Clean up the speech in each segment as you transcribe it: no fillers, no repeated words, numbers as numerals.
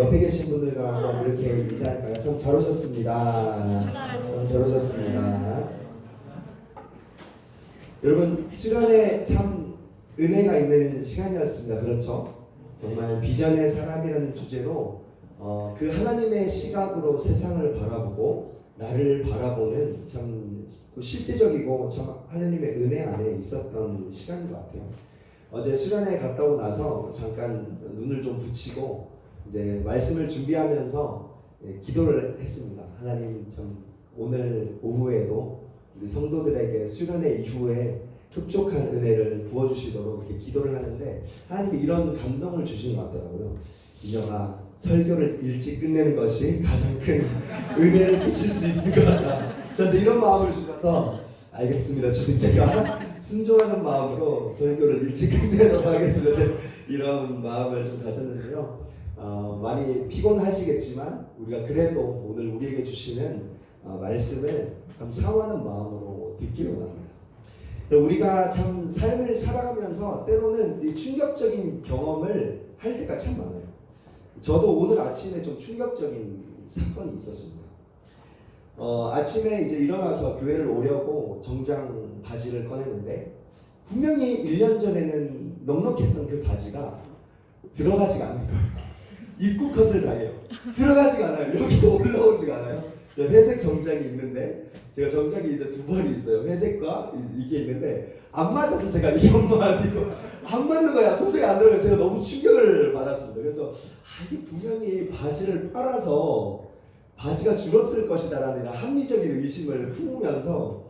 옆에 계신 분들과 한번 이렇게 인사할까요? 참 잘 오셨습니다. 잘 오셨습니다. 여러분, 수련회 참 은혜가 있는 시간이었습니다. 그렇죠? 정말 비전의 사람이라는 주제로 그 하나님의 시각으로 세상을 바라보고 나를 바라보는 참 실제적이고 참 하나님의 은혜 안에 있었던 시간인 것 같아요. 어제 수련회 갔다 오고 나서 잠깐 눈을 좀 붙이고 이제 말씀을 준비하면서 기도를 했습니다. 하나님, 참 오늘 오후에도 우리 성도들에게 수련회 이후에 흡족한 은혜를 부어주시도록 이렇게 기도를 하는데 하나님이 이런 감동을 주시는 것 같더라고요. 인영아, 설교를 일찍 끝내는 것이 가장 큰 은혜를 끼칠 수 있는 것 같다. 저한테 이런 마음을 주셔서 알겠습니다. 지금 제가 순종하는 마음으로 설교를 일찍 끝내도록 하겠습니다. 이런 마음을 좀 가졌는데요. 많이 피곤하시겠지만 우리가 그래도 오늘 우리에게 주시는 말씀을 참 사모하는 마음으로 듣기를 원합니다. 우리가 참 삶을 살아가면서 때로는 이 충격적인 경험을 할 때가 참 많아요. 저도 오늘 아침에 좀 충격적인 사건이 있었습니다. 아침에 이제 일어나서 교회를 오려고 정장 바지를 꺼냈는데 분명히 1년 전에는 넉넉했던 그 바지가 들어가지가 않는 거예요. 입구 컷을 당해요. 들어가지가 않아요. 여기서 올라오지가 않아요. 회색 정장이 있는데 제가 정장이 이제 두 벌이 있어요. 회색과 이게 있는데 안 맞아서 제가 이것만 이거 안 맞는 거야. 도저히 안 들어요. 제가 너무 충격을 받았습니다. 그래서 이게 분명히 바지를 빨아서 바지가 줄었을 것이다라는 합리적인 의심을 품으면서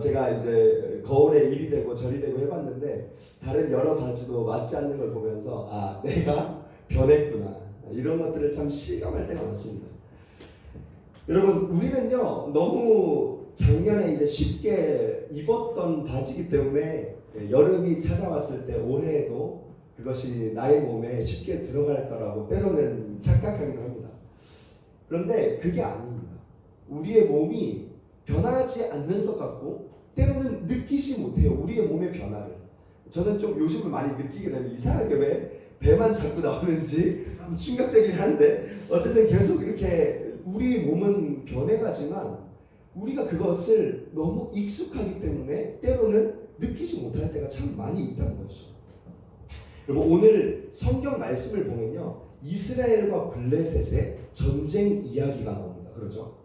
제가 이제 거울에 이리 되고 저리 되고 해봤는데 다른 여러 바지도 맞지 않는 걸 보면서 내가 변했구나, 이런 것들을 참 실감할 때가 많습니다. 여러분, 우리는요 너무 작년에 이제 쉽게 입었던 바지이기 때문에 여름이 찾아왔을 때 올해에도 그것이 나의 몸에 쉽게 들어갈 거라고 때로는 착각하기도 합니다. 그런데 그게 아닙니다. 우리의 몸이 변하지 않는 것 같고 때로는 느끼지 못해요. 우리의 몸의 변화를. 저는 좀 요즘은 많이 느끼게 되면 이상하게 왜 배만 자꾸 나오는지 충격적이긴 한데 어쨌든 계속 이렇게 우리 몸은 변해가지만 우리가 그것을 너무 익숙하기 때문에 때로는 느끼지 못할 때가 참 많이 있다는 거죠. 그리고 오늘 성경 말씀을 보면요, 이스라엘과 블레셋의 전쟁 이야기가 나옵니다. 그렇죠?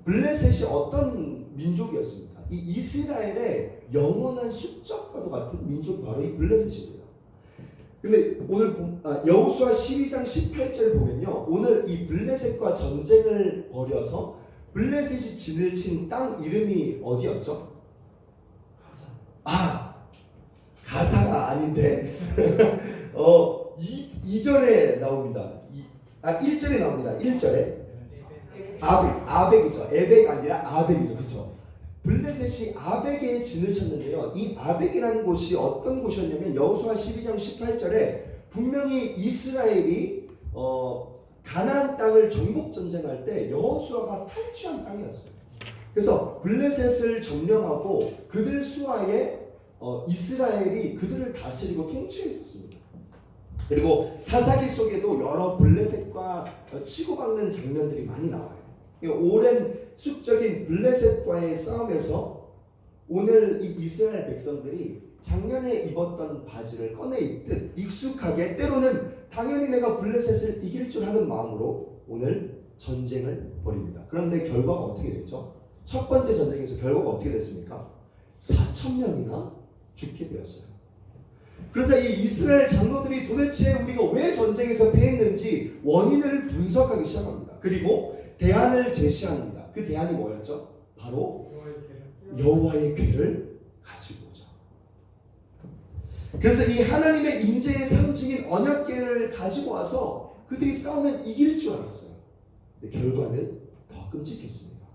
블레셋이 어떤 민족이었습니까? 이 이스라엘의 영원한 숙적과도 같은 민족이 바로 이 블레셋입니다. 근데 오늘 여호수아 12장 18절 보면요, 오늘 이 블레셋과 전쟁을 벌여서 블레셋이 진을 친 땅 이름이 어디였죠? 가사가 아닌데 2절에 나옵니다. 1절에 나옵니다. 1절에 아벡이죠. 에벡 아니라 아벡이죠. 그렇죠? 블레셋이 아벡에 진을 쳤는데요. 이 아벡이라는 곳이 어떤 곳이었냐면 여호수아 12장 18절에 분명히 이스라엘이 가나안 땅을 정복 전쟁할 때 여호수아가 탈취한 땅이었어요. 그래서 블레셋을 점령하고 그들 수하에 이스라엘이 그들을 다스리고 통치했었습니다. 그리고 사사기 속에도 여러 블레셋과 치고받는 장면들이 많이 나와요. 오랜 숙적인 블레셋과의 싸움에서 오늘 이 이스라엘 백성들이 작년에 입었던 바지를 꺼내 입듯 익숙하게 때로는 당연히 내가 블레셋을 이길 줄 하는 마음으로 오늘 전쟁을 벌입니다. 그런데 결과가 어떻게 됐죠? 첫 번째 전쟁에서 결과가 어떻게 됐습니까? 4,000명이나 죽게 되었어요. 그러자 이 이스라엘 장로들이 도대체 우리가 왜 전쟁에서 패했는지 원인을 분석하기 시작합니다. 그리고 대안을 제시합니다. 그 대안이 뭐였죠? 바로 여호와의 궤를 가지고 오자. 그래서 이 하나님의 임재의 상징인 언약궤를 가지고 와서 그들이 싸우면 이길 줄 알았어요. 근데 결과는 더 끔찍했습니다.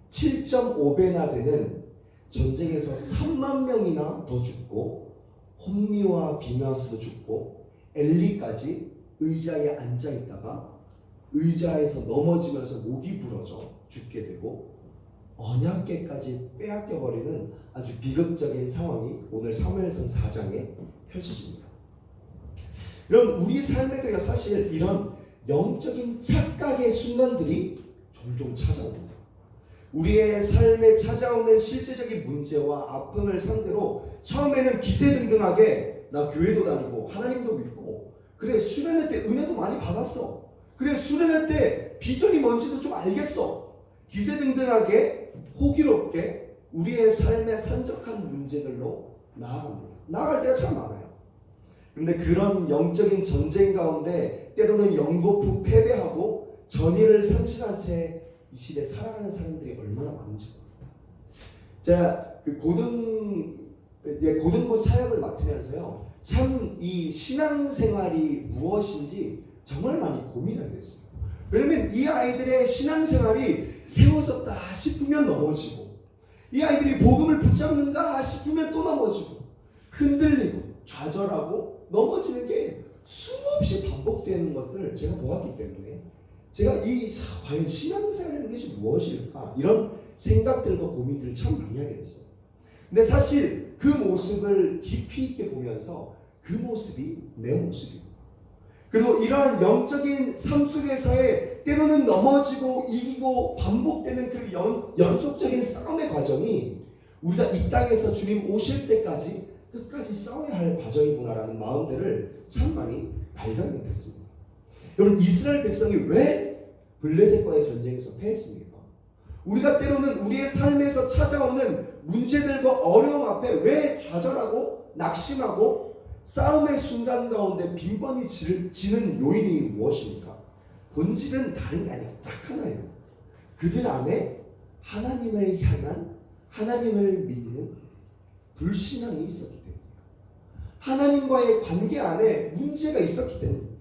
7.5배나 되는 전쟁에서 3만 명이나 더 죽고 홈리와 비나스도 죽고 엘리까지 의자에 앉아 있다가 의자에서 넘어지면서 목이 부러져 죽게 되고 언약궤까지 빼앗겨 버리는 아주 비극적인 상황이 오늘 사무엘상 4장에 펼쳐집니다. 여러분, 우리 삶에도요 사실 이런 영적인 착각의 순간들이 종종 찾아옵니다. 우리의 삶에 찾아오는 실제적인 문제와 아픔을 상대로 처음에는 기세등등하게 나 교회도 다니고 하나님도 믿고 그래 수련회 때 은혜도 많이 받았어. 그래 수련회 때 비전이 뭔지도 좀 알겠어. 기세등등하게 호기롭게 우리의 삶에 산적한 문제들로 나아갑니다. 나아갈 때가 참 많아요. 그런데 그런 영적인 전쟁 가운데 때로는 연거푸 패배하고 전의를 상실한 채 이 시대에 살아가는 사람들이 얼마나 많은지 모릅니다. 제가 그 고등부 사역을 맡으면서요, 참 이 신앙생활이 무엇인지 정말 많이 고민하게 됐어요. 왜냐면 이 아이들의 신앙생활이 세워졌다 싶으면 넘어지고, 이 아이들이 복음을 붙잡는가 싶으면 또 넘어지고, 흔들리고 좌절하고 넘어지는 게 수없이 반복되는 것들을 제가 보았기 때문에 제가 과연 신앙생활이라는 것이 무엇일까? 이런 생각들과 고민들을 참 많이 하게 됐어요. 근데 사실 그 모습을 깊이 있게 보면서 그 모습이 내 모습이고, 그리고 이러한 영적인 삶 속에서의 때로는 넘어지고 이기고 반복되는 그 연속적인 싸움의 과정이 우리가 이 땅에서 주님 오실 때까지 끝까지 싸워야 할 과정이구나라는 마음들을 참 많이 발견하게 됐습니다. 여러분, 이스라엘 백성이 왜 블레셋과의 전쟁에서 패했습니까? 우리가 때로는 우리의 삶에서 찾아오는 문제들과 어려움 앞에 왜 좌절하고 낙심하고 싸움의 순간 가운데 빈번히 지는 요인이 무엇입니까? 본질은 다른 게 아니라 딱 하나예요. 그들 안에 하나님을 향한, 하나님을 믿는 불신앙이 있었기 때문이에요. 하나님과의 관계 안에 문제가 있었기 때문입니다.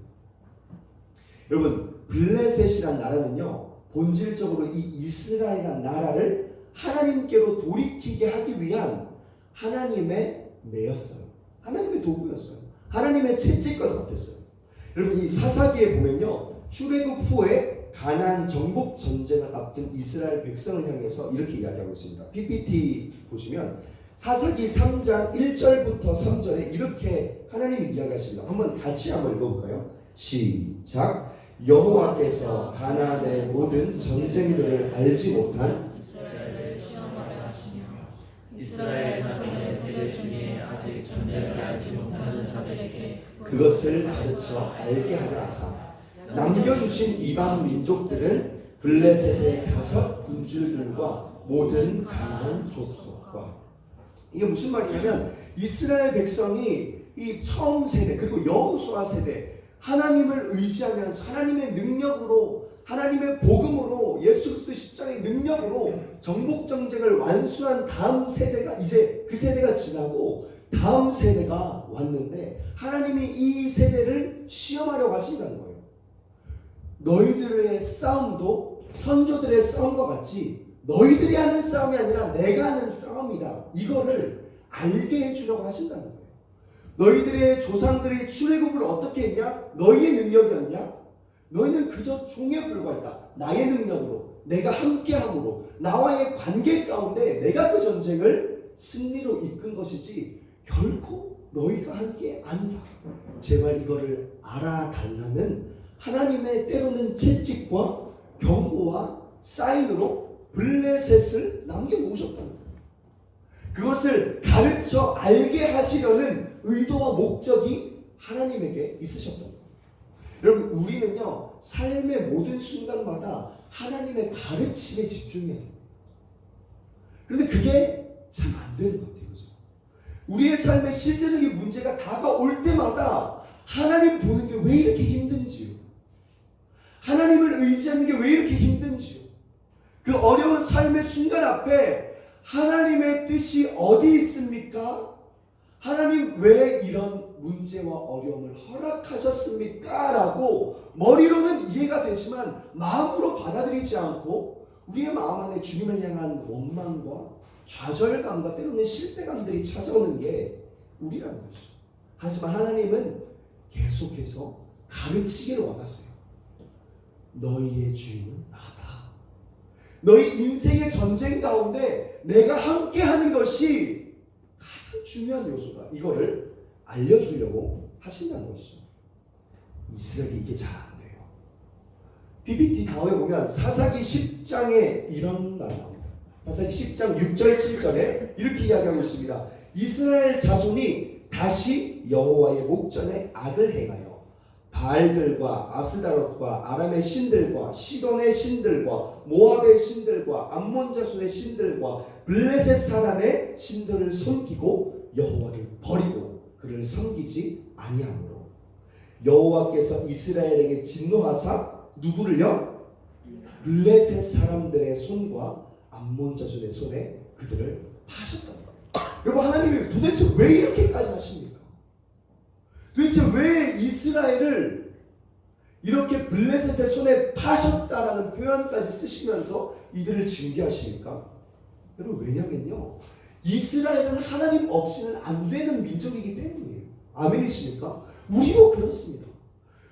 여러분, 블레셋이란 나라는요, 본질적으로 이 이스라엘이란 나라를 하나님께로 돌이키게 하기 위한 하나님의 매였어요. 하나님의 도구였어요. 하나님의 채찍과 같았어요. 여러분, 이 사사기에 보면요, 출애굽 후에 가나안 정복 전쟁을 앞둔 이스라엘 백성을 향해서 이렇게 이야기하고 있습니다. PPT 보시면 사사기 3장 1절부터 3절에 이렇게 하나님이 이야기하십니다. 같이 한번 읽어볼까요? 시작. 여호와께서 가나안의 모든 전쟁들을 알지 못한 이스라엘을 시험하게 하시며 이스라엘 자손의 세대 중에 아직 전쟁을 알지 못하는 자들에게 그것을 가르쳐 알게 하려 하사 남겨주신 이방 민족들은 블레셋의 5 군주들과 모든 가나안 족속과. 이게 무슨 말이냐면 이스라엘 백성이 이 처음 세대 그리고 여호수아 세대 하나님을 의지하면서 하나님의 능력으로, 하나님의 복음으로, 예수 그리스도의 십자가의 능력으로 정복 전쟁을 완수한 다음 세대가, 이제 그 세대가 지나고 다음 세대가 왔는데 하나님이 이 세대를 시험하려고 하신다는 거예요. 너희들의 싸움도 선조들의 싸움과 같이 너희들이 하는 싸움이 아니라 내가 하는 싸움이다. 이거를 알게 해주려고 하신다는 거예요. 너희들의 조상들이 출애굽을 어떻게 했냐? 너희의 능력이었냐? 너희는 그저 종에 불과했다. 나의 능력으로, 내가 함께함으로, 나와의 관계 가운데 내가 그 전쟁을 승리로 이끈 것이지 결코 너희가 한 게 아니다. 제발 이거를 알아달라는 하나님의 때로는 채찍과 경고와 사인으로 블레셋을 남겨놓으셨다는 거예요. 그것을 가르쳐 알게 하시려는 의도와 목적이 하나님에게 있으셨던 거예요. 여러분, 우리는요, 삶의 모든 순간마다 하나님의 가르침에 집중해야 돼요. 그런데 그게 참 안 되는 것 같아요. 그죠? 우리의 삶에 실제적인 문제가 다가올 때마다 하나님 보는 게 왜 이렇게 힘든지요. 하나님을 의지하는 게 왜 이렇게 힘든지요. 그 어려운 삶의 순간 앞에 하나님의 뜻이 어디 있습니까? 하나님 왜 이런 문제와 어려움을 허락하셨습니까? 라고 머리로는 이해가 되지만 마음으로 받아들이지 않고 우리의 마음 안에 주님을 향한 원망과 좌절감과 때로는 실패감들이 찾아오는 게 우리라는 것이죠. 하지만 하나님은 계속해서 가르치기를 원하세요. 너희의 주인은 나다. 너희 인생의 전쟁 가운데 내가 함께하는 것이 가장 중요한 요소다. 이거를 알려주려고 하신다는 것이죠. 이스라엘이 이게 잘 안 돼요. PPT 다음에 보면 사사기 10장에 이런 말 나옵니다. 사사기 10장 6절 7절에 이렇게 이야기하고 있습니다. 이스라엘 자손이 다시 여호와의 목전에 악을 행하여 바알들과 아스다롯과 아람의 신들과 시돈의 신들과 모압의 신들과 암몬 자손의 신들과 블레셋 사람의 신들을 섬기고 여호와를 버리고 그를 섬기지 아니하므로 여호와께서 이스라엘에게 진노하사 누구를요? 블레셋 사람들의 손과 암몬 자손의 손에 그들을 파셨다. 여러분, 하나님이 도대체 왜 이렇게까지 하십니까? 도대체 왜 이스라엘을 이렇게 블레셋의 손에 파셨다라는 표현까지 쓰시면서 이들을 징계하십니까? 여러분, 왜냐면요, 이스라엘은 하나님 없이는 안 되는 민족이기 때문이에요. 아멘이십니까? 우리도 그렇습니다.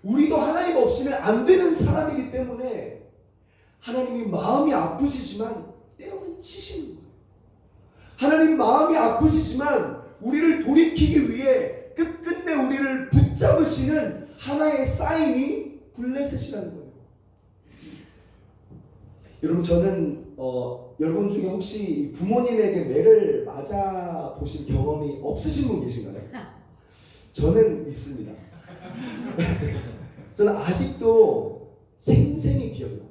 우리도 하나님 없이는 안 되는 사람이기 때문에 하나님이 마음이 아프시지만 때로는 치시는 거예요. 하나님 마음이 아프시지만 우리를 돌이키기 위해 끝끝내 우리를 붙잡으시는 하나의 사인이 블레셋이라는 거예요. 여러분, 저는 여러분 중에 혹시 부모님에게 매를 맞아 보신 경험이 없으신 분 계신가요? 저는 있습니다. 저는 아직도 생생히 기억이 나요.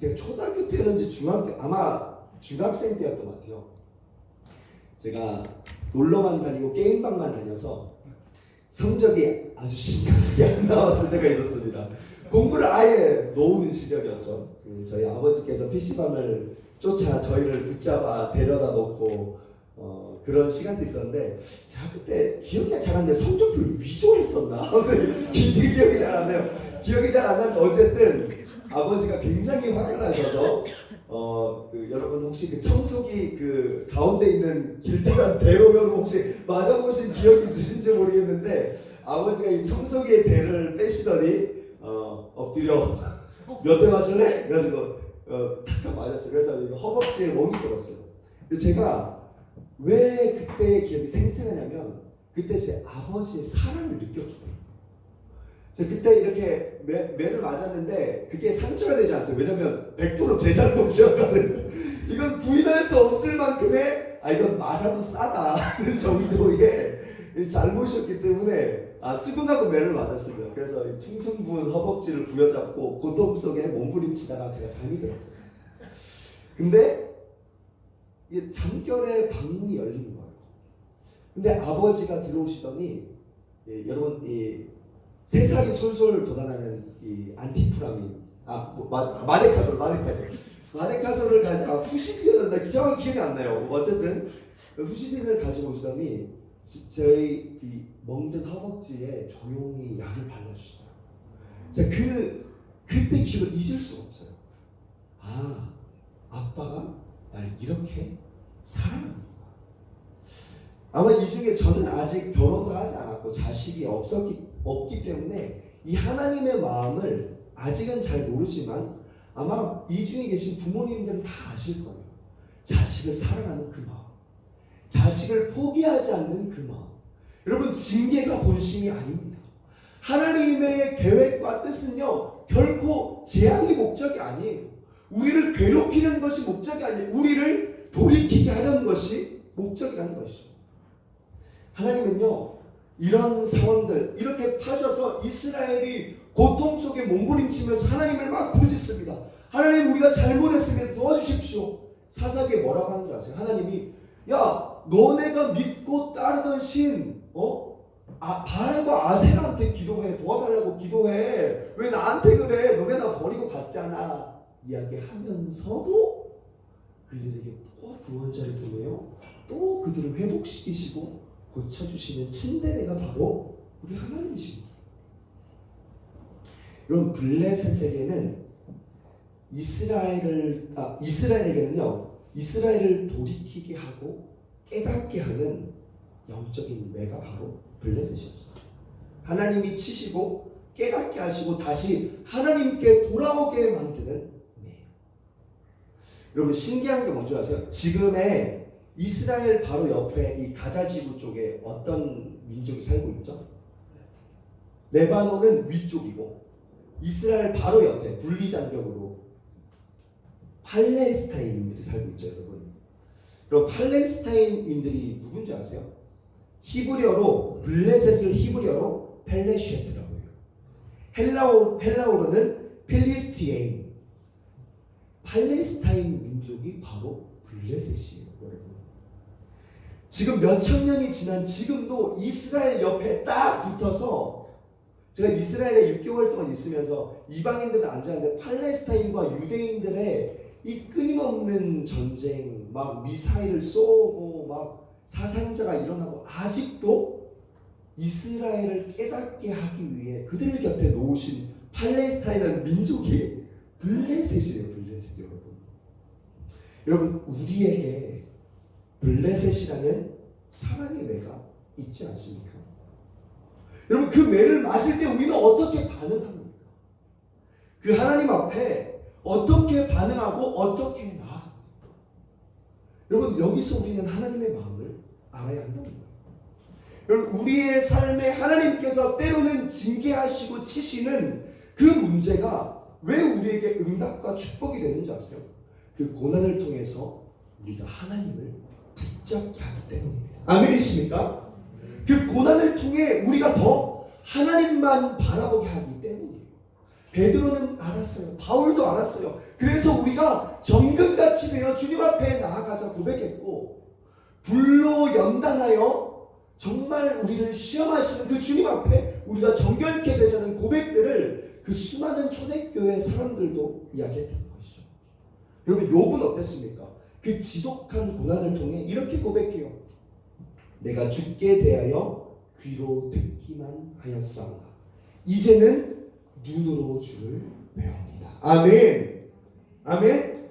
제가 초등학교 때였는지 중학교, 아마 중학생 때였던 것 같아요. 제가 놀러만 다니고 게임방만 다녀서 성적이 아주 심각하게 안 나왔을 때가 있었습니다. 공부를 아예 놓은 시절이었죠. 저희 아버지께서 PC방을 쫓아 저희를 붙잡아 데려다 놓고 그런 시간도 있었는데, 제가 그때 기억이 잘 안 나요. 성적표를 위조했었나? 기억이 잘 안 나요. 기억이 잘 안 나는데 어쨌든 아버지가 굉장히 화가 나셔서 여러분 혹시 그 청소기 그 가운데 있는 길다란 대로면 혹시 맞아보신 기억이 있으신지 모르겠는데, 아버지가 이 청소기의 대를 빼시더니 엎드려 몇 대 맞을래? 그래가지고 탁탁 맞았어요. 그래서 허벅지에 멍이 들었어요. 근데 제가 왜 그때의 기억이 생생하냐면 그때 제 아버지의 사랑을 느꼈기 때문에. 제가 그때 이렇게 매를 맞았는데 그게 상처가 되지 않았어요. 왜냐면 100% 제 잘못이었거든요. 이건 부인할 수 없을 만큼의 이건 맞아도 싸다는 정도의 잘못이었기 때문에 수긍하고 매를 맞았습니다. 그래서 퉁퉁 부은 허벅지를 부여잡고 고통 속에 몸부림치다가 제가 잠이 들었어요. 근데 이 잠결에 방문이 열리는 거예요. 근데 아버지가 들어오시더니 여러분 이 세상이 솔솔 돋아나는 이 안티프라민 마데카솔을 가지고 후시딘이었는데 정확히 기억이 안 나요. 어쨌든 후시딘을 가지고 오시더니 저희 이 멍든 허벅지에 조용히 약을 발라주시더라고요. 제가 그때 기억을 잊을 수가 없어요. 아빠가 날 이렇게 사랑하는구나. 아마 이 중에 저는 아직 결혼도 하지 않았고 자식이 없기 때문에 이 하나님의 마음을 아직은 잘 모르지만 아마 이 중에 계신 부모님들은 다 아실 거예요. 자식을 사랑하는 그 마음, 자식을 포기하지 않는 그 마음. 여러분, 징계가 본심이 아닙니다. 하나님의 계획과 뜻은요 결코 재앙이 목적이 아니에요. 우리를 괴롭히는 것이 목적이 아니에요. 우리를 돌이키게 하려는 것이 목적이라는 것이죠. 하나님은요 이런 상황들 이렇게 파셔서 이스라엘이 고통 속에 몸부림치면서 하나님을 막 부르짖습니다. 하나님, 우리가 잘못했습니다. 도와주십시오. 사사기에 뭐라고 하는 줄 아세요? 하나님이 너네가 믿고 따르던 신 바알과 아세라한테 기도해. 도와달라고 기도해. 왜 나한테 그래? 너네 나 버리고 갔잖아. 이야기하면서도 그들에게 또 구원자를 보내요. 또 그들을 회복시키시고 고쳐주시는 친데레가 바로 우리 하나님이십니다. 여러분, 블레셋에게는 이스라엘에게는요 이스라엘을 돌이키게 하고 깨닫게 하는 영적인 매가 바로 블레셋이었습니다. 하나님이 치시고 깨닫게 하시고 다시 하나님께 돌아오게 만드는 매예요. 여러분, 신기한 게 뭔지 아세요? 지금의 이스라엘 바로 옆에 이 가자 지구 쪽에 어떤 민족이 살고 있죠? 레바논은 위쪽이고 이스라엘 바로 옆에 분리장벽으로 팔레스타인인들이 살고 있죠, 여러분. 그럼 팔레스타인인들이 누군지 아세요? 히브리어로 블레셋을 히브리어로 펠레쉐트라고 해요. 헬라어로는 필리스티에인. 팔레스타인 민족이 바로 블레셋이에요, 여러분. 지금 몇천 년이 지난 지금도 이스라엘 옆에 딱 붙어서, 제가 이스라엘에 6개월 동안 있으면서 이방인들은 앉았는데 팔레스타인과 유대인들의 이 끊임없는 전쟁, 막 미사일을 쏘고 막 사상자가 일어나고, 아직도 이스라엘을 깨닫게 하기 위해 그들 곁에 놓으신 팔레스타인은 민족이 블레셋이에요. 블레셋. 여러분 우리에게 블레셋이라는 사랑의 매가 있지 않습니까? 여러분 그 매를 맞을 때 우리는 어떻게 반응합니까? 그 하나님 앞에 어떻게 반응하고 어떻게 나아갑니까? 여러분 여기서 우리는 하나님의 마음을 알아야 한다는 거예요. 여러분 우리의 삶에 하나님께서 때로는 징계하시고 치시는 그 문제가 왜 우리에게 응답과 축복이 되는지 아세요? 그 고난을 통해서 우리가 하나님을 붙잡게 하기 때문입니다. 아멘이십니까? 그 고난을 통해 우리가 더 하나님만 바라보게 하기 때문이에요. 베드로는 알았어요. 바울도 알았어요. 그래서 우리가 정금같이 되어 주님 앞에 나아가자 고백했고, 불로 연단하여 정말 우리를 시험하시는 그 주님 앞에 우리가 정결케 되자는 고백들을 그 수많은 초대교회 사람들도 이야기했다는 것이죠. 여러분 욥은 어땠습니까? 그 지독한 고난을 통해 이렇게 고백해요. 내가 죽게 대하여 귀로 듣기만 하였사오나 이제는 눈으로 주를 배웁니다. 아멘. 아멘.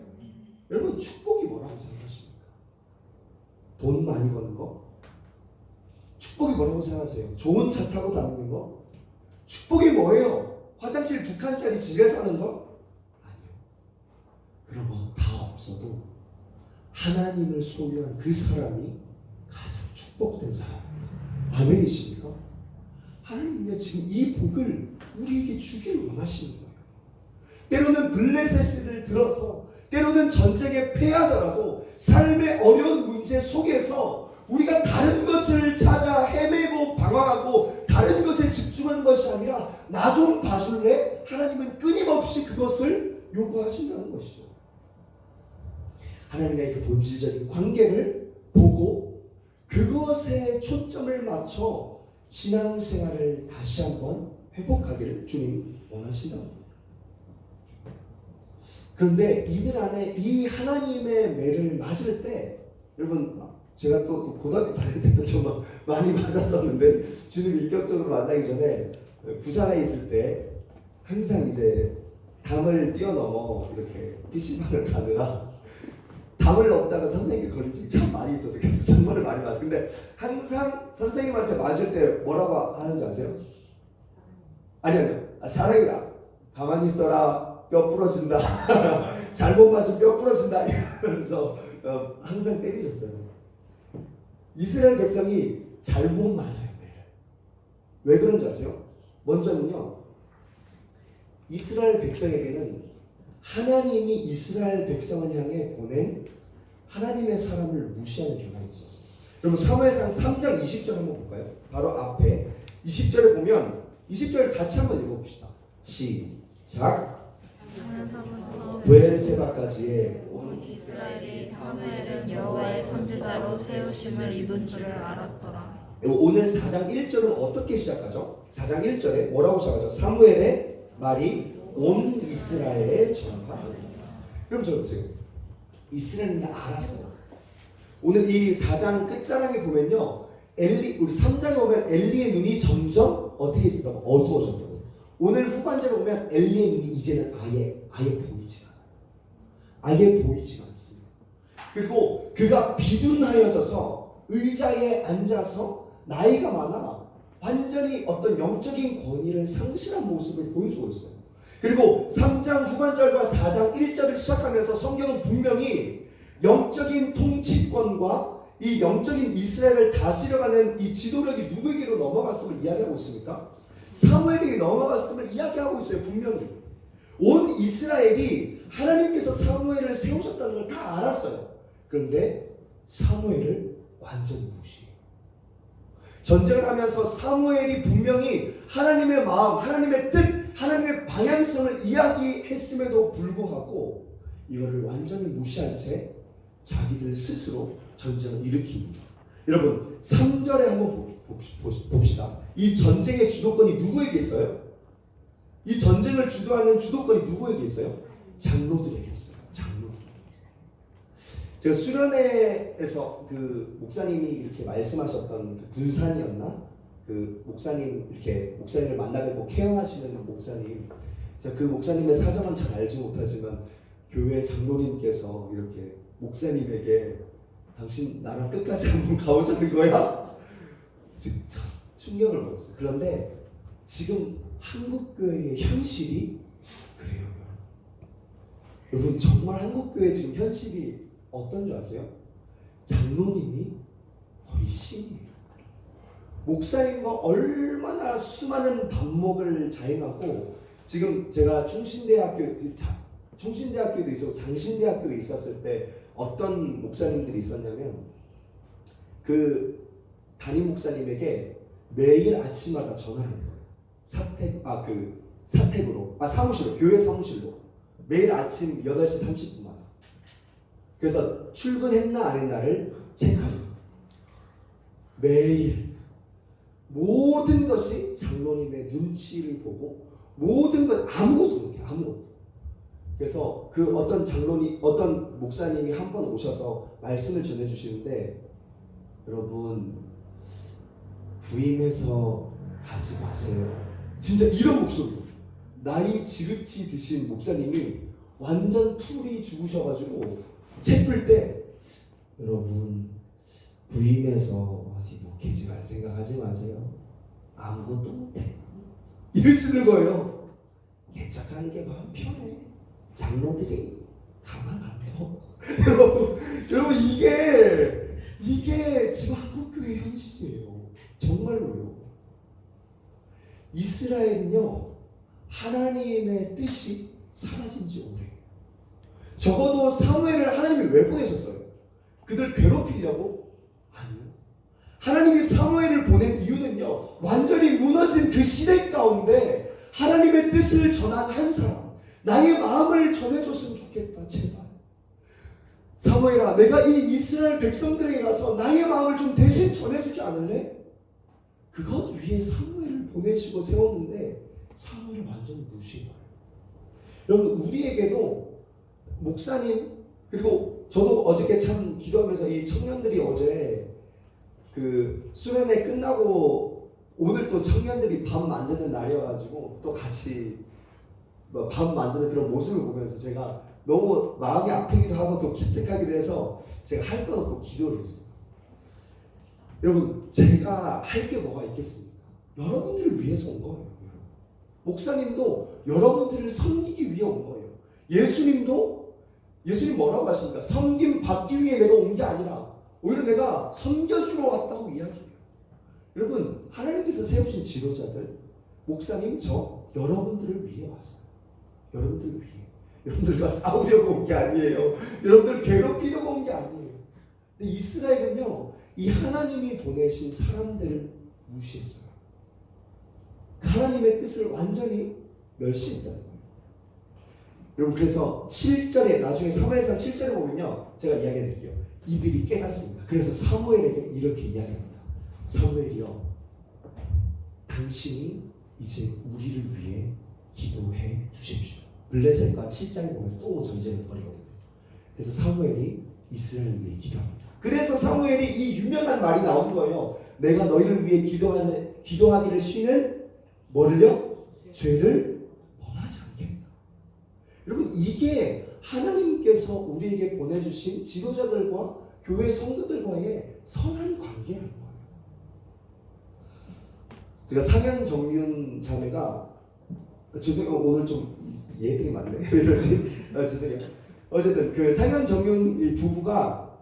여러분 축복이 뭐라고 생각하십니까? 돈 많이 버는 거? 축복이 뭐라고 생각하세요? 좋은 차 타고 다니는 거? 축복이 뭐예요? 화장실 2칸짜리 집에 사는 거? 아니요. 그런 거 다 없어도 하나님을 소유한 그 사람이 가장 축복된 사람입니다. 아멘이십니까? 하나님이 지금 이 복을 우리에게 주기를 원하시는 거예요. 때로는 블레셋을 들어서, 때로는 전쟁에 패하더라도 삶의 어려운 문제 속에서 우리가 다른 것을 찾아 헤매고 방황하고 다른 것에 집중하는 것이 아니라 나 좀 봐줄래? 하나님은 끊임없이 그것을 요구하신다는 것이죠. 하나님과의 그 본질적인 관계를 보고 그것에 초점을 맞춰 신앙생활을 다시 한번 회복하기를 주님 원하신다고. 그런데 이들 안에 이 하나님의 매를 맞을 때, 여러분 제가 또 고등학교 다닐 때도 좀 많이 맞았었는데, 주님 인격적으로 만나기 전에 부산에 있을 때 항상 이제 담을 뛰어넘어 이렇게 PC방을 가느라 담을 넘다가 선생님께 걸린 적이 참 많이 있어서 그래서 정말 많이 맞았어요. 근데 항상 선생님한테 맞을 때 뭐라고 하는지 아세요? 아니요. 사랑이다. 가만히 있어라. 뼈 부러진다. 잘못 맞으면 뼈 부러진다. 이러면서 항상 때리셨어요. 이스라엘 백성이 잘못 맞아요. 왜 그런지 아세요? 먼저는요, 이스라엘 백성에게는 하나님이 이스라엘 백성을 향해 보낸 하나님의 사람을 무시하는 경향이 있었어요. 여러분 사무엘상 3장 20절 한번 볼까요? 바로 앞에 20절에 보면 20절 같이 한번 읽어봅시다. 시작. 브엘세바까지의 온 이스라엘이 사무엘은 여호와의 선지자로 세우심을 입은 줄을 알았더라. 오늘 4장 1절은 어떻게 시작하죠? 4장 1절에 뭐라고 시작하죠? 사무엘의 말이 온 이스라엘에 전파하더라. 그럼 저 보세요. 이스라엘은 알았어요. 오늘 이 4장 끝자락에 보면요, 우리 3장에 보면 엘리의 눈이 점점 어떻게 해진다고? 어두워졌다고. 오늘 후반절에 보면 엘리의 눈이 이제는 아예 보이지가 않아요. 아예 보이지가 않습니다. 그리고 그가 비둔하여져서 의자에 앉아서 나이가 많아 완전히 어떤 영적인 권위를 상실한 모습을 보여주고 있어요. 그리고 3장 후반절과 4장 1절을 시작하면서 성경은 분명히 영적인 통치권과 이 영적인 이스라엘을 다스려가는 이 지도력이 누구에게로 넘어갔음을 이야기하고 있습니까? 사무엘에게 넘어갔음을 이야기하고 있어요. 분명히 온 이스라엘이 하나님께서 사무엘을 세우셨다는 걸 다 알았어요. 그런데 사무엘을 완전 무시해요. 전쟁을 하면서 사무엘이 분명히 하나님의 마음, 하나님의 뜻, 하나님의 방향성을 이야기했음에도 불구하고 이거를 완전히 무시한 채 자기들 스스로 전쟁을 일으킵니다. 여러분 3절에 한번 봅시다. 이 전쟁의 주도권이 누구에게 있어요? 이 전쟁을 주도하는 주도권이 누구에게 있어요? 장로들에게 있어요. 장로들. 제가 수련회에서 그 목사님이 이렇게 말씀하셨던 그 군산이었나? 그 목사님 이렇게 목사님을 만나뵙고 케어하시는 목사님. 제가 그 목사님의 사정은 잘 알지 못하지만 교회 장로님께서 이렇게 목사님에게 당신 나랑 끝까지 한번 가보자는 거야? 지금 참 충격을 먹었어요. 그런데 지금 한국교회의 현실이 그래요. 여러분 정말 한국교회 지금 현실이 어떤 줄 아세요? 장로님이 거의 신이에요. 목사님과 얼마나 수많은 반목을 자행하고 지금 제가 총신대학교에도 있었고 장신대학교에 있었을 때 어떤 목사님들이 있었냐면 그 담임 목사님에게 매일 아침마다 전화를 해요. 사무실로 교회 사무실로 매일 아침 8시 30분마다 그래서 출근했나 안 했나를 체크합니다. 매일 모든 것이 장로님의 눈치를 보고 모든 것 아무것도 못해요. 아무것도. 그래서 그 어떤 목사님이 한 번 오셔서 말씀을 전해주시는데 여러분 부임해서 가지 마세요. 진짜 이런 목소리로 나이 지긋이 드신 목사님이 완전 풀이 죽으셔가지고 책 풀 때 여러분 부임해서 어디 목회지 말 생각하지 마세요. 아무것도 못해. 이러시는 거예요. 개척하는 게 마음 편해. 장로들이 가만 안 둬. 여러분 이게 지금 한국교회 현실이에요. 정말로요. 이스라엘은요 하나님의 뜻이 사라진 지 오래예요. 적어도 사무엘을 하나님이 왜 보내셨어요? 그들 괴롭히려고? 아니요. 하나님이 사무엘을 보낸 이유는요 완전히 무너진 그 시대 가운데 하나님의 뜻을 전한 한 사람, 나의 마음을 전해줬으면 좋겠다. 제발 사무엘아, 내가 이 이스라엘 백성들에게 가서 나의 마음을 좀 대신 전해주지 않을래? 그것 위에 사무엘을 보내시고 세웠는데 사무엘을 완전히 무시해요. 여러분 우리에게도 목사님 그리고 저도 어저께 참 기도하면서 이 청년들이 어제 그 수련회 끝나고 오늘 또 청년들이 밥 만드는 날이어가지고 또 같이 밥 만드는 그런 모습을 보면서 제가 너무 마음이 아프기도 하고 또 기특하기도 해서 제가 할 건 없고 기도를 했어요. 여러분 제가 할 게 뭐가 있겠습니까? 여러분들을 위해서 온 거예요. 목사님도 여러분들을 섬기기 위해 온 거예요. 예수님 뭐라고 하십니까? 섬김 받기 위해 내가 온 게 아니라 오히려 내가 섬겨주러 왔다고 이야기해요. 여러분 하나님께서 세우신 지도자들 목사님 저 여러분들을 위해 왔어요. 여러분들을 위해. 여러분들과 싸우려고 온 게 아니에요. 여러분들 괴롭히려고 온 게 아니에요. 근데 이스라엘은요 이 하나님이 보내신 사람들을 무시했어요. 하나님의 뜻을 완전히 멸시했다는 거예요. 여러분 그래서 7절에 나중에 사무엘상 7절에 보면요 제가 이야기해 드릴게요. 이들이 깨닫습니다. 그래서 사무엘에게 이렇게 이야기합니다. 사무엘이요 당신이 이제 우리를 위해 기도해 주십시오. 블레셋과 7장에 보면 또 전쟁을 벌이거든요. 그래서 사무엘이 이스라엘을 위해 기도합니다. 그래서 사무엘이 이 유명한 말이 나온 거예요. 내가 너희를 위해 기도하기를 쉬는 뭐를요? 죄를 범하지 않겠다. 여러분 이게 하나님께서 우리에게 보내주신 지도자들과 교회 성도들과의 선한 관계라는 거예요. 제가 상향정윤 자매가 죄송해요 오늘 좀 얘들이 많네 왜 이러지? 죄송해요. 어쨌든 그 상향정윤 부부가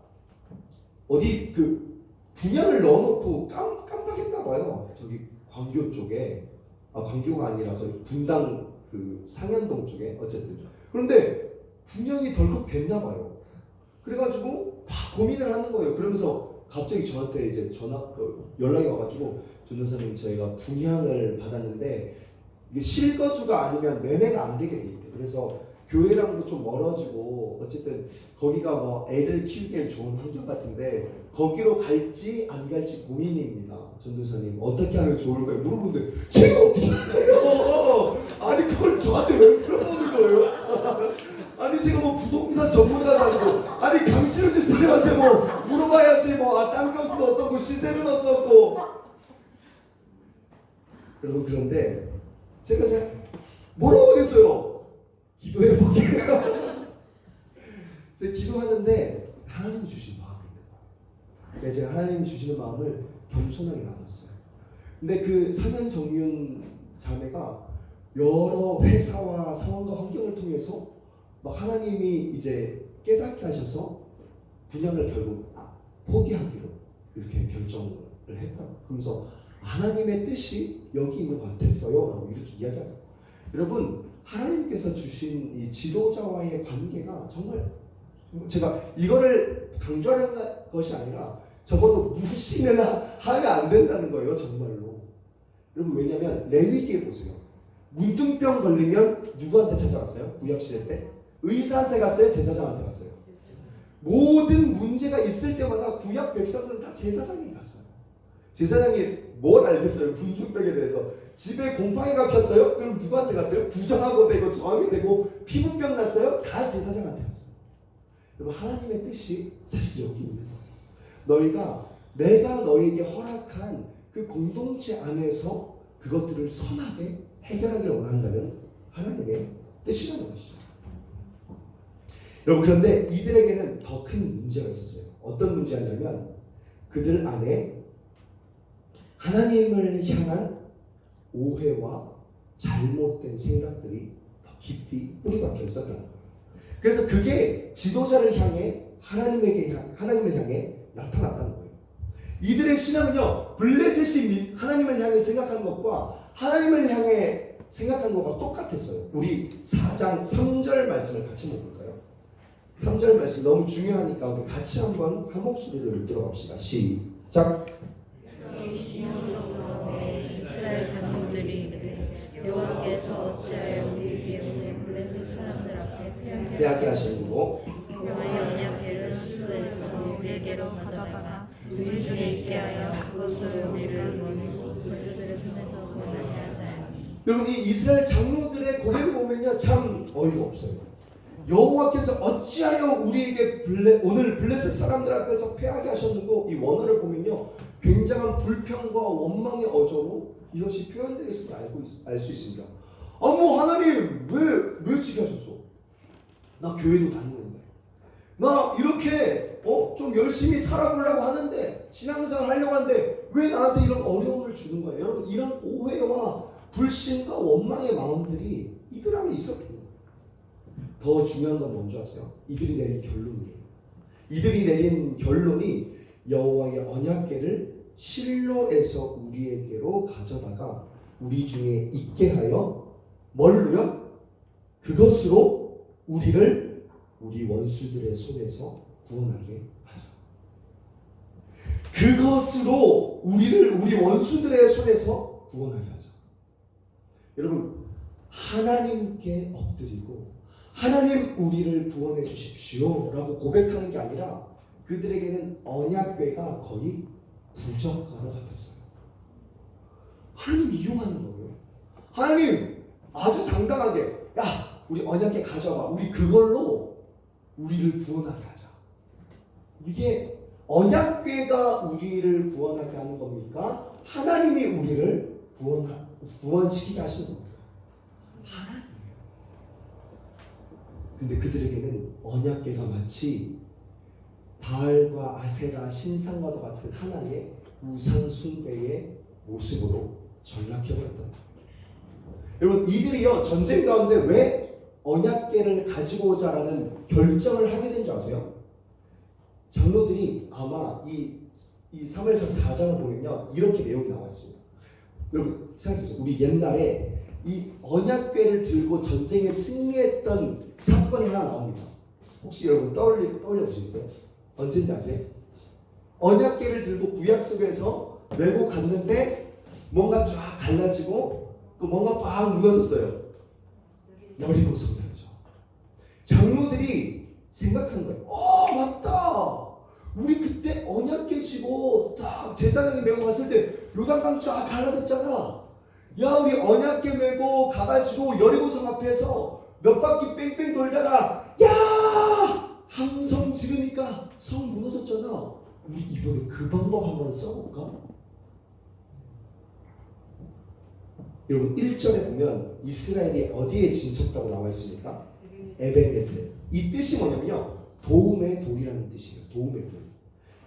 어디 그 분양을 넣어놓고 깜빡했나 봐요. 저기 광교 쪽에 광교가 아니라 그 분당 그 상현동 쪽에 어쨌든. 그런데 분양이 덜컥 됐나 봐요. 그래가지고 막 고민을 하는 거예요. 그러면서 갑자기 저한테 이제 연락이 와가지고 전도사님 저희가 분양을 받았는데 이게 실거주가 아니면 매매가 안 되게 돼 있대. 그래서 교회랑도 좀 멀어지고 어쨌든 거기가 뭐 애들 키우기에 좋은 환경 같은데 거기로 갈지 안 갈지 고민입니다. 전도사님 어떻게 하면 좋을까요? 물어보는데 제가 어떻게 알아요? 아니 그걸 저한테 왜 물어보는 거예요? 아니 제가 뭐 부동산 전문가도 아니고 아니 강신우 집사님한테 뭐 물어봐야지 뭐 땅값은 어떻고 시세는 어떻고. 여러분 그런데 제가 뭐라고 하겠어요? 기도해 볼게요. 제가 기도하는데 하나님이 주신 마음이 있는 거예요. 그래서 제가 하나님이 주시는 마음을 겸손하게 나눴어요. 근데 그 상현 정윤 자매가 여러 회사와 상황과 환경을 통해서 막 하나님이 이제 깨닫게 하셔서 분양을 결국 포기하기로 이렇게 결정을 했다. 그러면서 하나님의 뜻이 여기 있는 것 같았어요 라고 이렇게 이야기합니다. 여러분 하나님께서 주신 이 지도자와의 관계가 정말 제가 이거를 강조하는 것이 아니라 적어도 무시는 하면 안 된다는 거예요. 정말로. 여러분 왜냐하면 레위기에 보세요. 문둥병 걸리면 누구한테 찾아갔어요? 구약시대 때? 의사한테 갔어요? 제사장한테 갔어요? 모든 문제가 있을 때마다 구약 백성들은 다 제사장이 갔어요. 제사장이 뭘 알겠어요? 문둥병에 대해서. 집에 곰팡이가 폈어요? 그럼 누구한테 갔어요? 부정하고 되고 저항이 되고 피부병 났어요? 다 제사장한테 갔어요. 여러분 하나님의 뜻이 사실 여기 있는 거예요. 내가 너에게 허락한 그 공동체 안에서 그것들을 선하게 해결하기를 원한다는 하나님의 뜻이라는 것이죠. 여러분 그런데 이들에게는 더 큰 문제가 있었어요. 어떤 문제였냐면 그들 안에 하나님을 향한 오해와 잘못된 생각들이 더 깊이 뿌리 박혀 있었다는 거예요. 그래서 그게 지도자를 향해 하나님을 향해 나타났다는 거예요. 이들의 신앙은요 블레셋이 하나님을 향해 생각하는 것과 하나님을 향해 생각하는 것과 똑같았어요. 우리 4장 3절 말씀을 같이 볼까요? 3절 말씀 너무 중요하니까 우리 같이 한번 한 목소리로 읽도록 합시다. 시작. 이스라엘 장로들이 이르되 여호와께서 어찌하여 우리 때문에 블레셋 사람들 앞에 빼앗게 하시고 여호와의 언약궤를 실로에서 우리에게로 가져다가 우리 중에 있게 하여 그것으로 우리를 원수 본주들의 손에서 구원하게 하자. 여러분 이 이스라엘 장로들의 고백을 보면요 참 어이가 없어요. 여호와께서 어찌하여 우리에게 오늘 블레셋 사람들 앞에서 패하게 하셨는고 이 원어를 보면요 굉장한 불평과 원망의 어조로 이것이 표현되어 있음을 알 수 있습니다. 뭐 하나님 왜 지게 하셨어? 나 교회도 다니는데 나 이렇게 좀 열심히 살아보려고 하는데 신앙생활 하려고 하는데 왜 나한테 이런 어려움을 주는 거예요? 여러분 이런 오해와 불신과 원망의 마음들이 이들 안에 있었거든요. 더 중요한 건 뭔지 아세요? 이들이 내린 결론이에요. 이들이 내린 결론이 여호와의 언약궤를 실로에서 우리에게로 가져다가 우리 중에 있게 하여 뭘로요? 그것으로 우리를 우리 원수들의 손에서 구원하게 하자. 그것으로 우리를 우리 원수들의 손에서 구원하게 하자. 여러분 하나님께 엎드리고 하나님 우리를 구원해 주십시오 라고 고백하는 게 아니라 그들에게는 언약궤가 거의 부적과도 같았어요. 하나님 이용하는 거예요. 하나님 아주 당당하게 야 우리 언약궤 가져와 우리 그걸로 우리를 구원하게 하자. 이게 언약궤가 우리를 구원하게 하는 겁니까? 하나님이 우리를 구원시키게 하시는 겁니까? 하나님. 근데 그들에게는 언약궤가 마치 바알과 아세라 신상과도 같은 하나의 우상 숭배의 모습으로 전락해버렸다. 여러분 이들이요 전쟁 가운데 왜 언약궤를 가지고 오자라는 결정을 하게 된 줄 아세요? 장로들이 아마 이 사무엘상 4장을 보면요 이렇게 내용이 나와 있습니다. 여러분 생각해보세요. 우리 옛날에 이 언약궤를 들고 전쟁에 승리했던 사건이 하나 나옵니다. 혹시 여러분 떠올려 보시겠어요? 언제인지 아세요? 언약궤를 들고 구약 속에서 메고 갔는데 뭔가 쫙 갈라지고 또 뭔가 꽉 무너졌어요. 여리고성이었죠. 장로들이 생각한 거예요. 맞다. 우리 그때 언약궤 지고 딱 제사장이 메고 갔을 때 요단강 쫙 갈라졌잖아. 야, 우리 언약궤 메고 가가지고 여리고성 앞에서 몇 바퀴 뺑뺑 돌다가 야! 함성 지르니까 성 무너졌잖아. 우리 이번에 그 방법 한번 써볼까? 여러분 1절에 보면 이스라엘이 어디에 진쳤다고 나와 있습니까? 에베네셀. 이 뜻이 뭐냐면요, 도움의 돌이라는 뜻이에요. 도움의 돌.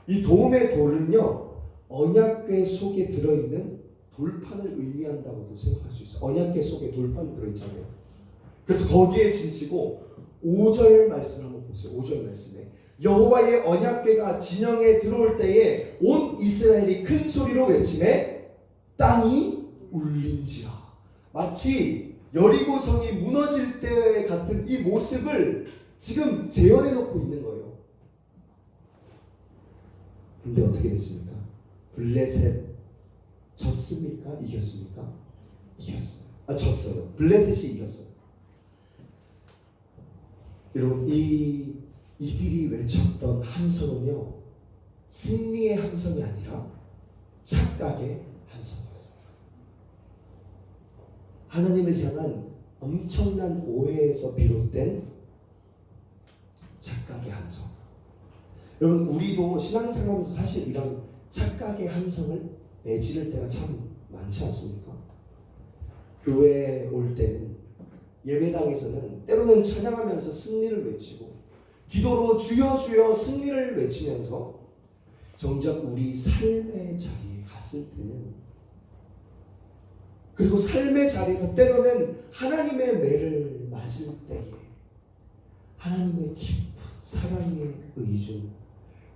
이 도움의 돌은요, 언약궤 속에 들어있는 돌판을 의미한다고도 생각할 수 있어요. 언약궤 속에 돌판이 들어있잖아요. 그래서 거기에 진치고 5절 말씀을 한번 보세요. 5절 말씀에 여호와의 언약궤가 진영에 들어올 때에 온 이스라엘이 큰 소리로 외치매 땅이 울린지라. 마치 여리고성이 무너질 때 같은 이 모습을 지금 재현해 놓고 있는 거예요. 근데 어떻게 됐습니까? 블레셋 졌습니까? 이겼습니까? 이겼어요. 졌어요. 블레셋이 이겼어요. 여러분 이들이 외쳤던 함성은요, 승리의 함성이 아니라 착각의 함성이었어요. 하나님을 향한 엄청난 오해에서 비롯된 착각의 함성. 여러분 우리도 신앙생활하면서 사실 이런 착각의 함성을 내지를 때가 참 많지 않습니까? 교회에 올 때는, 예배당에서는 때로는 찬양하면서 승리를 외치고 기도로 주여 주여 승리를 외치면서 정작 우리 삶의 자리에 갔을 때는, 그리고 삶의 자리에서 때로는 하나님의 매를 맞을 때에 하나님의 깊은 사랑의 의중,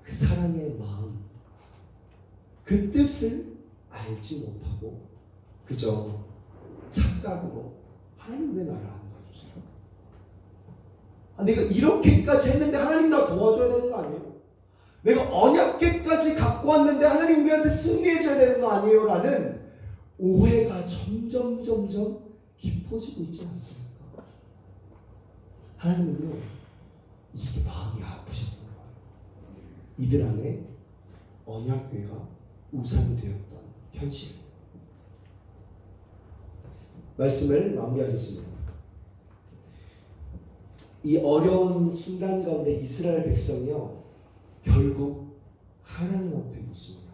그 사랑의 마음, 그 뜻을 알지 못하고 그저 착각으로 하나님 왜 나를 안 도와주세요? 내가 이렇게까지 했는데 하나님 나 도와줘야 되는 거 아니에요? 내가 언약궤까지 갖고 왔는데 하나님 우리한테 승리해줘야 되는 거 아니에요? 라는 오해가 점점 깊어지고 있지 않습니까? 하나님은요, 이게 마음이 아프셨던 거예요. 이들 안에 언약궤가 우상이 되었던 현실입니다. 말씀을 마무리하겠습니다. 이 어려운 순간 가운데 이스라엘 백성이요, 결국 하나님한테 묻습니다.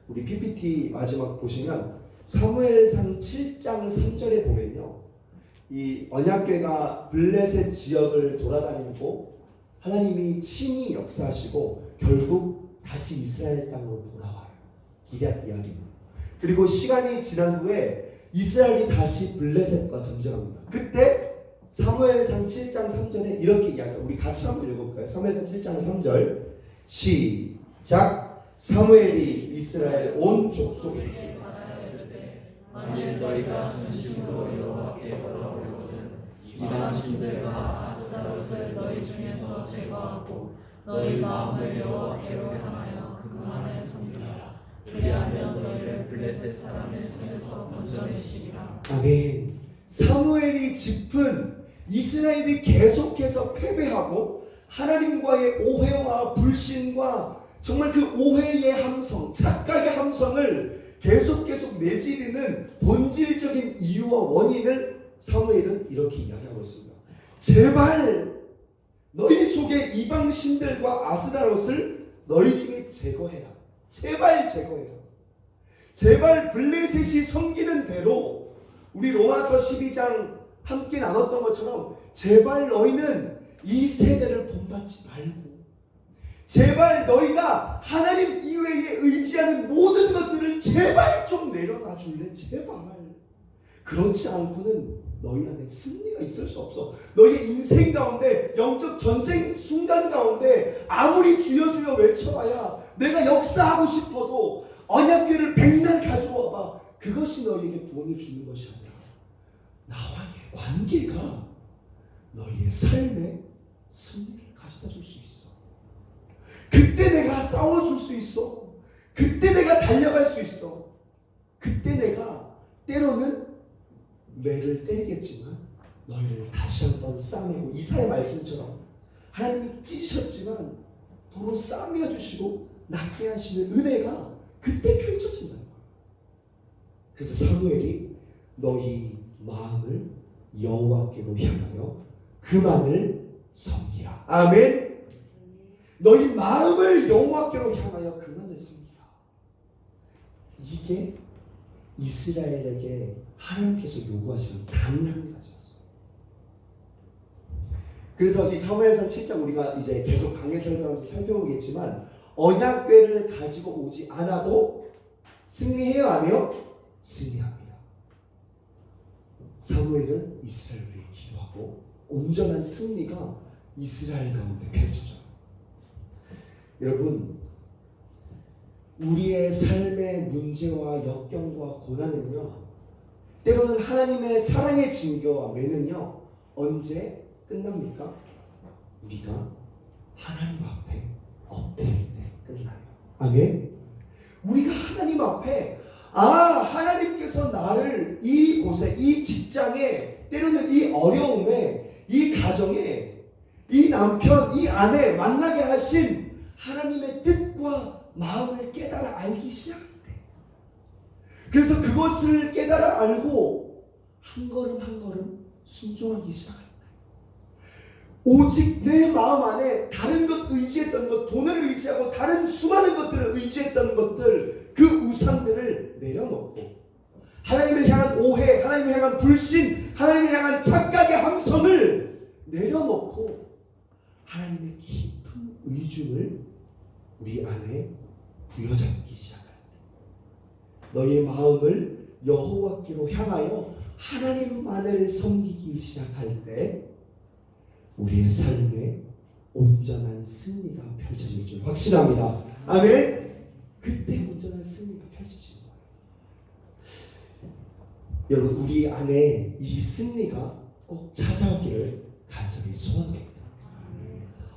우리 PPT 마지막 보시면 사무엘상 7장 3절에 보면요, 이 언약궤가 블레셋 지역을 돌아다니고 하나님이 친히 역사하시고 결국 다시 이스라엘 땅으로 돌아와요. 기럇 예아림. 그리고 시간이 지난 후에 이스라엘이 다시 블레셋과 전쟁합니다. 그때 사무엘상 7장 3절에 이렇게 이야기해요. 우리 같이 한번 읽어볼까요? 사무엘상 7장 3절 시작. 사무엘이 이스라엘 온 족속에게 만일 너희가 전심으로 여호와께 돌아오거든 이방 신들과 아스타롯을 너희 중에서 제거하고 너희 마음을 여호와께로 향하여 그만을 섬기라. 그리하면 너희를 블레셋 사람의 손에서 건져내시리라. 아멘. 사무엘이 짚은 이스라엘이 계속해서 패배하고 하나님과의 오해와 불신과 정말 그 오해의 함성, 착각의 함성을 계속 내지르는 본질적인 이유와 원인을 사무엘은 이렇게 이야기하고 있습니다. 제발 너희 속에 이방 신들과 아스다롯을 너희 중에 제거해라. 제발 제거해라. 제발 블레셋이 섬기는 대로, 우리 로마서 12장 함께 나눴던 것처럼 제발 너희는 이 세대를 본받지 말고, 제발 너희가 하나님 이외에 의지하는 모든 것들을 제발 좀 내려놔 줄래? 제발. 그렇지 않고는 너희 안에 승리가 있을 수 없어. 너희의 인생 가운데, 영적 전쟁 순간 가운데 아무리 주여 주여 외쳐봐야 내가 역사하고 싶어도 언약궤를 백날 가지고 와봐, 그것이 너희에게 구원을 주는 것이 아니라 나와의 관계가 너희의 삶에 승리를 가져다 줄 수 있어. 그때 내가 싸워줄 수 있어. 그때 내가 달려갈 수 있어. 그때 내가 때로는 매를 때리겠지만 너희를 다시 한번 싸매고, 이사의 말씀처럼 하나님이 찢으셨지만 도로 싸매어 주시고 낫게 하시는 은혜가 그때 펼쳐진다는 거예요. 그래서 사무엘이 너희 마음을 여호와께로 향하여 그만을 섬기라. 아멘. 너희 마음을 여호와께로 향하여 그만을 섬기라. 이게 이스라엘에게 하나님께서 요구하시는 단 한 가지였어요. 그래서 이 사무엘상 7장 우리가 이제 계속 강해 설명하면서 살펴보겠지만, 언약궤를 가지고 오지 않아도 승리해요, 안 해요? 승리합니다. 사무엘은 이스라엘을 위해 기도하고 온전한 승리가 이스라엘 가운데 펼쳐져요. 여러분, 우리의 삶의 문제와 역경과 고난은요, 때로는 하나님의 사랑의 징표와 매는요, 언제 끝납니까? 우리가 하나님 앞에 엎드릴 때 끝나요. 아멘. 우리가 하나님 앞에, 하나님께서 나를 이곳에, 이 직장에, 때로는 이 어려움에, 이 가정에, 이 남편, 이 아내 만나게 하신 하나님의 뜻과 마음을 깨달아 알기 시작할 때, 그래서 그것을 깨달아 알고 한 걸음 한 걸음 순종하기 시작할 때, 오직 내 마음 안에 다른 것 의지했던 것, 돈을 의지하고 다른 수많은 것들을 의지했던 것들, 그 우상들을 내려놓고 하나님을 향한 오해, 하나님을 향한 불신, 하나님을 향한 착각의 함성을 내려놓고 하나님의 깊은 의중을 우리 안에 부여잡기 시작할 때, 너희의 마음을 여호와께로 향하여 하나님만을 섬기기 시작할 때 우리의 삶에 온전한 승리가 펼쳐질 줄 확신합니다. 아멘. 그때 온전한 승리가 펼쳐지는 거예요. 여러분, 우리 안에 이 승리가 꼭 찾아오기를 간절히 소원합니다.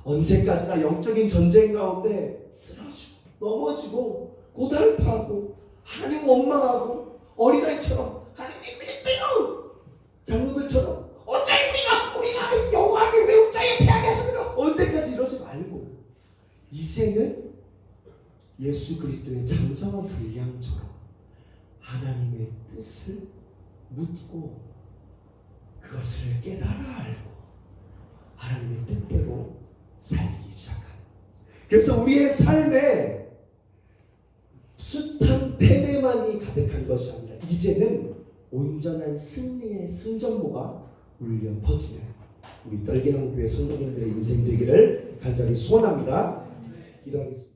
언제까지나 영적인 전쟁 가운데 쓰러지고 넘어지고 고달파하고 하나님 원망하고 어린아이처럼 하나님 그랬대요, 장로들처럼 우리가 여호와를 왜 우자에 패하게 하십니까? 언제까지 이러지 말고 이제는 예수 그리스도의 장성한 분량처럼 하나님의 뜻을 묻고 그것을 깨달아 알고 하나님의 뜻대로 살기 시작하는. 그래서 우리의 삶에 숱한 패배만이 가득한 것이 아니라 이제는 온전한 승리의 승전보가 울려 퍼지는 우리 떨기나무 교회 성도님들의 인생 되기를 간절히 소원합니다. 기도하겠습니다.